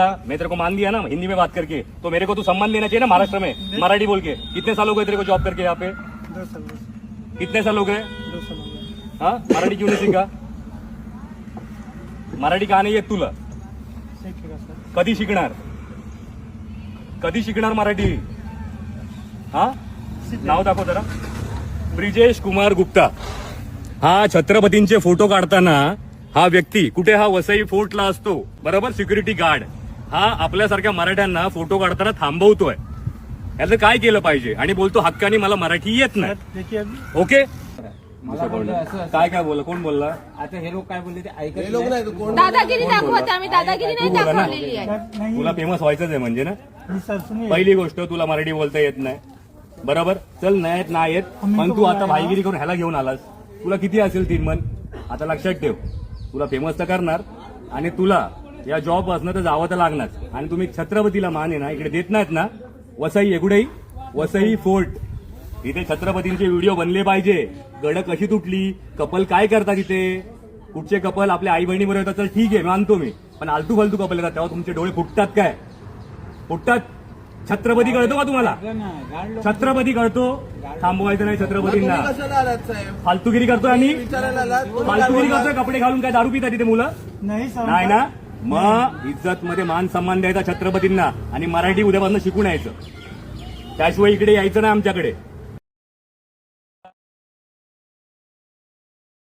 मैं तेरे को मान दिया ना हिंदी में बात करके, तो मेरे को तू सम्मान देना चाहिए ना महाराष्ट्र में मराठी बोल के। कितने साल हो गए तेरे को जॉब करके यहाँ पे? 2 साल कितने साल हो गए? 2 साल हो गए। हाँ, मराठी क्यों नहीं सीखा? मराठी का नाही येत तुला? शिकेगा सर। कधी शिकणार? कधी शिकणार मराठी? हा, नाव दाखव जरा. ब्रिजेश कुमार गुप्ता. हा छत्रपतींचे फोटो काढताना हा व्यक्ती कुठे, हा वसई फोर्टला असतो बरोबर, सिक्युरिटी गार्ड. हा आपल्यासारख्या मराठ्यांना फोटो काढताना थांबवतोय. याचं काय केलं पाहिजे? आणि बोलतो हक्कानी मला मराठी येत नाही. देखिए अभी ओके, मला बोललं असं काय काय बोलला? कोण बोलला? आता हे लोक काय बोलले ते ऐकत दादागिरी दाखवत आम्ही दादागिरी नाही तू बोला ना. दाखवलेली आहे. नहीं तुला फेमस व्हायचंच आहे म्हणजे ना. नहीं सर सुनिए। पहिली गोष्ट, तुला मराठी बोलता येत नाही बरोबर. चल नाही येत, पण तू आता भाईगिरी करून ह्याला घेऊन आलास. तुला किती असेल 3 मन? आता लक्षात ठेव, तुला फेमस तर करणार आणि तुला या जॉब असणं तर जावं तर लागणार. आणि तुम्ही छत्रपतीला मान आहे ना इकडे देत नाहीत ना. वसई एकुडाई वसई फोर्ट, इथे छत्रपतींचे व्हिडिओ बनले पाहिजे. गड कशी तुटली, कपल काय करतात इथे, कुठचे कपल आपल्या आई बहिणी बरोबर येतात, तर ठीक आहे मानतो मी. पण आलतू फालतू कपल येतात तेव्हा तुमचे डोळे फुटतात काय? फुटतात. छत्रपती कळतो का तुम्हाला? छत्रपती कळतो. थांबवायचं नाही छत्रपतींना. फालतूगिरी करतोय आम्ही, फालतूगिरी करतोय. कपडे घालून काय दारू पितात तिथे मुलं? नहीं सर। नाही ना. मग इज्जत मध्ये मान सन्मान द्यायचा छत्रपतींना आणि मराठी उद्यापासून शिकून यायचं. त्याशिवाय इकडे यायचं नाही आमच्याकडे.